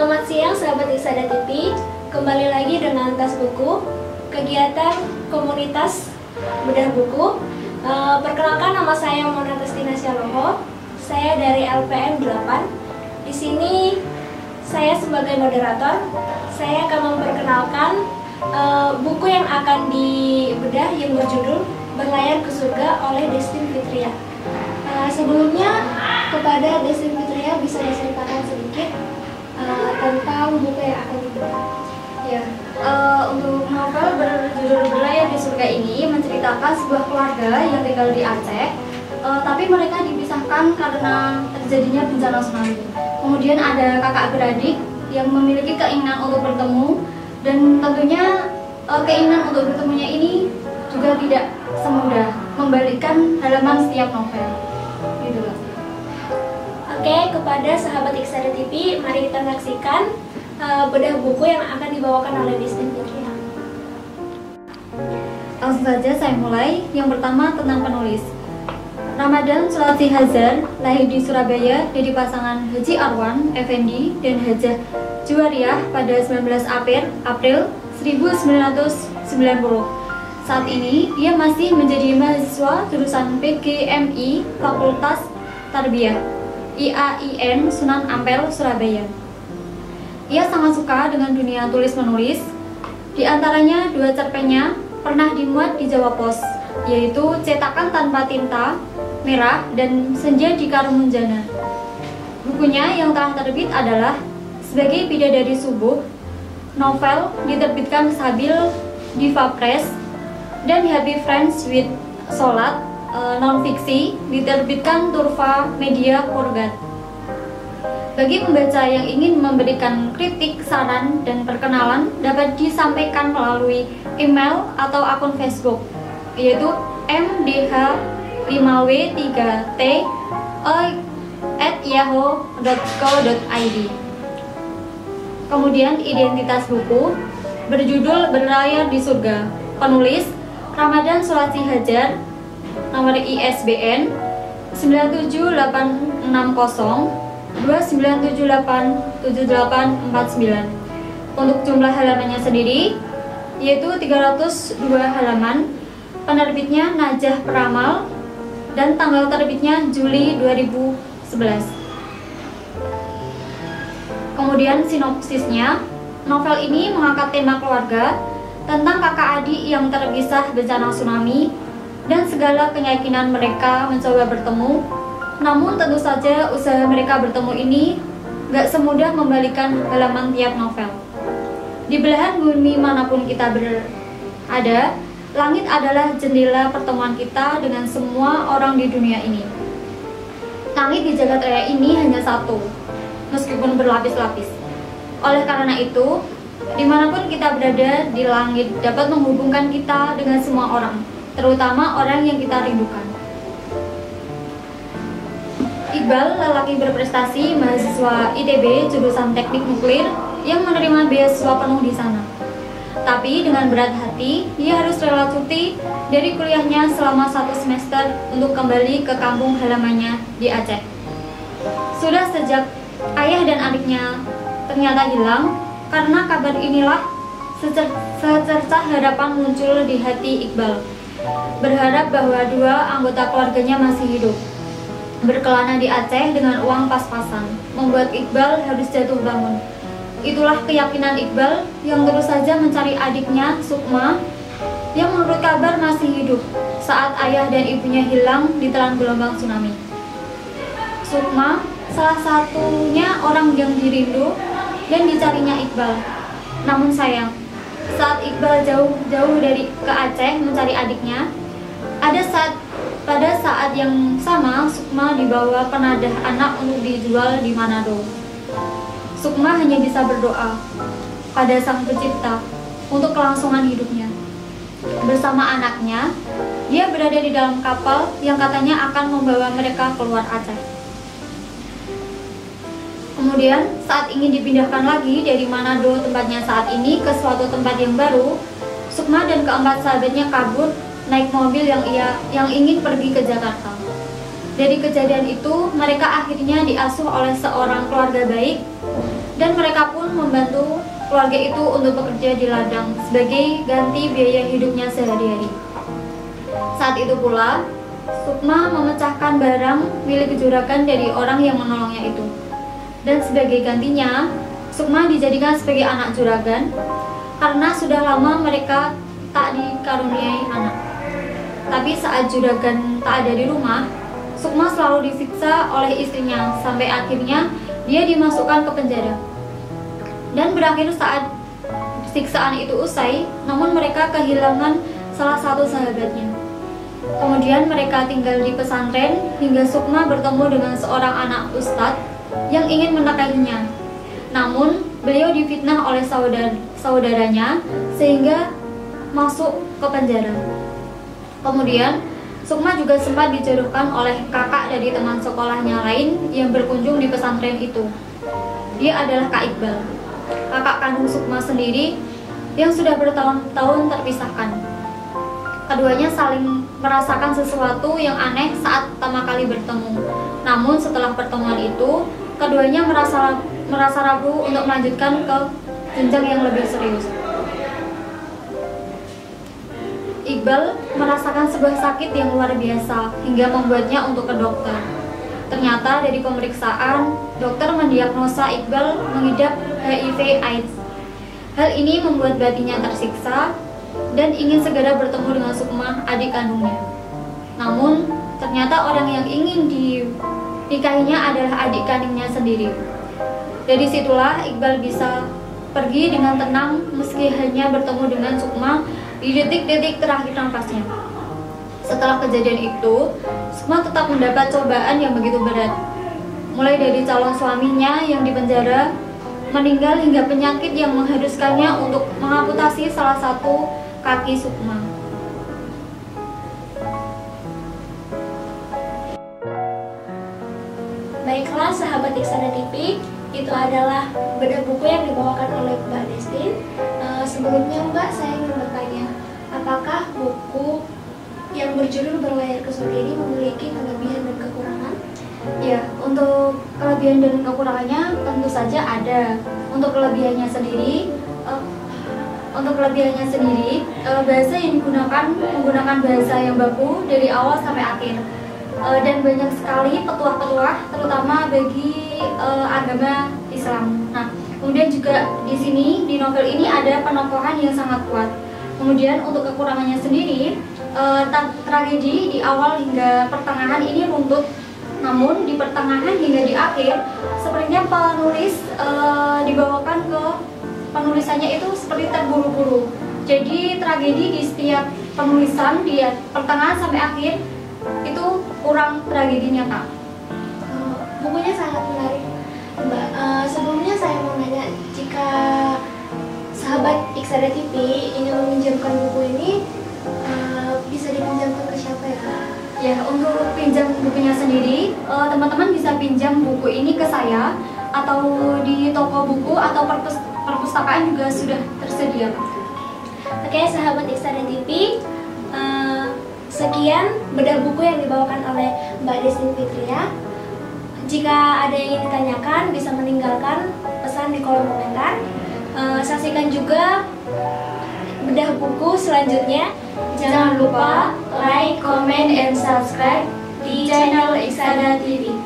Selamat siang sahabat Iksada TV. Kembali lagi dengan Tas Buku, kegiatan komunitas bedah buku. Perkenalkan, nama saya Mona Testina Syaloho. Saya dari LPM 8. Di sini saya sebagai moderator. Saya akan memperkenalkan buku yang akan dibedah yang berjudul Berlayar ke Surga oleh Destin Fitria. Sebelumnya kepada Destin Fitria bisa diceritakan sedikit tentang buku yang akan dibedah. Ya, untuk novel berjudul Berlayar di Surga ini menceritakan sebuah keluarga yang tinggal di Aceh, tapi mereka dipisahkan karena terjadinya bencana tsunami. Kemudian ada kakak beradik yang memiliki keinginan untuk bertemu, dan tentunya keinginan untuk bertemunya ini juga tidak semudah membalikkan halaman setiap novel. Gitu loh. Oke, kepada sahabat Iksada TV, mari kita saksikan bedah buku yang akan dibawakan oleh Destin Fitria. Langsung saja saya mulai. Yang pertama tentang penulis. Ramadan Sulawesi Hazar lahir di Surabaya dari pasangan Haji Arwan Effendi dan Hajah Juwariah pada 19 April 1990. Saat ini dia masih menjadi mahasiswa jurusan PGMI Fakultas Tarbiyah IAIN Sunan Ampel, Surabaya. Ia sangat suka dengan dunia tulis-menulis. Di antaranya dua cerpennya pernah dimuat di Jawa Pos, yaitu Cetakan Tanpa Tinta Merah dan Senja di Karimunjanan. Bukunya yang telah terbit adalah Sebagai Bidadari Subuh, novel diterbitkan Sabil Diva Press, dan Happy Friends with Solat, non-fiksi diterbitkan Turfa Media Forgat. Bagi pembaca yang ingin memberikan kritik, saran, dan perkenalan dapat disampaikan melalui email atau akun Facebook, yaitu mdh5w3t@yahoo.co.id. Kemudian identitas buku berjudul Berlayar di Surga. Penulis Ramadan Sulawesi Hazar, nomor ISBN 9780297878849. Untuk jumlah halamannya sendiri yaitu 302 halaman. Penerbitnya Najah Peramal dan tanggal terbitnya Juli 2011. Kemudian sinopsisnya, novel ini mengangkat tema keluarga tentang kakak adik yang terpisah bencana tsunami dan segala keyakinan mereka mencoba bertemu. Namun tentu saja usaha mereka bertemu ini gak semudah membalikan halaman tiap novel. Di belahan bumi manapun kita berada, langit adalah jendela pertemuan kita dengan semua orang di dunia ini. Langit di jagat raya ini hanya satu, meskipun berlapis-lapis. Oleh karena itu, dimanapun kita berada di langit dapat menghubungkan kita dengan semua orang, terutama orang yang kita rindukan. Iqbal, lelaki berprestasi, mahasiswa ITB jurusan Teknik Nuklir yang menerima beasiswa penuh di sana. Tapi dengan berat hati, dia harus rela cuti dari kuliahnya selama 1 semester untuk kembali ke kampung halamannya di Aceh. Sudah sejak ayah dan adiknya ternyata hilang, karena kabar inilah secercah harapan muncul di hati Iqbal. Berharap bahwa dua anggota keluarganya masih hidup. Berkelana di Aceh dengan uang pas-pasan membuat Iqbal harus jatuh bangun. Itulah keyakinan Iqbal yang terus saja mencari adiknya Sukma yang menurut kabar masih hidup saat ayah dan ibunya hilang ditelan gelombang tsunami. Sukma salah satunya orang yang dirindu dan dicarinya Iqbal. Namun sayang, saat Iqbal jauh-jauh dari ke Aceh mencari adiknya, pada saat yang sama Sukma dibawa penadah anak untuk dijual di Manado. Sukma hanya bisa berdoa pada Sang Pencipta untuk kelangsungan hidupnya. Bersama anaknya, dia berada di dalam kapal yang katanya akan membawa mereka keluar Aceh. Kemudian saat ingin dipindahkan lagi dari Manado tempatnya saat ini ke suatu tempat yang baru, Sukma dan keempat sahabatnya kabur naik mobil yang ingin pergi ke Jakarta. Dari kejadian itu, mereka akhirnya diasuh oleh seorang keluarga baik, dan mereka pun membantu keluarga itu untuk bekerja di ladang sebagai ganti biaya hidupnya sehari-hari. Saat itu pula, Sukma memecahkan barang milik juragan dari orang yang menolongnya itu. Dan sebagai gantinya, Sukma dijadikan sebagai anak juragan karena sudah lama mereka tak dikaruniai anak. Tapi saat juragan tak ada di rumah, Sukma selalu disiksa oleh istrinya sampai akhirnya dia dimasukkan ke penjara. Dan berakhir saat siksaan itu usai, namun mereka kehilangan salah satu sahabatnya. Kemudian mereka tinggal di pesantren hingga Sukma bertemu dengan seorang anak ustadz yang ingin menikahinya. Namun beliau difitnah oleh saudaranya sehingga masuk ke penjara. Kemudian Sukma juga sempat dijodohkan oleh kakak dari teman sekolahnya lain yang berkunjung di pesantren itu. Dia adalah Kak Iqbal, kakak kandung Sukma sendiri yang sudah bertahun-tahun terpisahkan. Keduanya saling merasakan sesuatu yang aneh saat pertama kali bertemu. Namun setelah pertemuan itu, keduanya merasa ragu untuk melanjutkan ke jenjang yang lebih serius. Iqbal merasakan sebuah sakit yang luar biasa hingga membuatnya untuk ke dokter. Ternyata dari pemeriksaan, dokter mendiagnosa Iqbal mengidap HIV/AIDS. Hal ini membuat batinnya tersiksa dan ingin segera bertemu dengan Sukma, adik kandungnya. Namun, ternyata orang yang ingin dinikahinya adalah adik kandungnya sendiri. Dari situlah Iqbal bisa pergi dengan tenang meski hanya bertemu dengan Sukma di detik-detik terakhir nafasnya. Setelah kejadian itu, Sukma tetap mendapat cobaan yang begitu berat. Mulai dari calon suaminya yang dipenjara, meninggal hingga penyakit yang mengharuskannya untuk mengamputasi salah satu kaki Sukma. Baiklah sahabat Iksana TV, itu adalah bedah buku yang dibawakan oleh Mbak Destin. Sebelumnya Mbak, saya ingin bertanya, apakah buku yang berjudul Berlayar ke Surga ini memiliki kelebihan dan kekurangan? Ya, untuk kelebihan dan kekurangannya tentu saja ada. Untuk kelebihannya sendiri, bahasa yang digunakan menggunakan bahasa yang baku dari awal sampai akhir, dan banyak sekali petuah-petuah terutama bagi agama Islam. Nah, kemudian juga di sini di novel ini ada penokohan yang sangat kuat. Kemudian untuk kekurangannya sendiri, tragedi di awal hingga pertengahan ini runtut. Namun di pertengahan hingga di akhir, sepertinya penulis dibawakan ke penulisannya itu seperti terburu-buru. Jadi tragedi di setiap penulisan di pertengahan sampai akhir itu kurang tragedinya, Kak. Bukunya sangat menarik, Mbak. Sebelumnya saya mau nanya, jika sahabat Iksana TV ingin meminjamkan buku ini, bisa dipinjamkan ke siapa ya, Kak? Ya, untuk pinjam bukunya sendiri, teman-teman bisa pinjam buku ini ke saya atau di toko buku atau perpustakaan juga sudah tersedia. Oke, sahabat Iksana TV, sekian bedah buku yang dibawakan oleh Mbak Destin Fitria. Jika ada yang ingin ditanyakan, bisa meninggalkan pesan di kolom komentar. Saksikan juga bedah buku selanjutnya. Jangan lupa like, comment, and subscribe di channel Iksana TV.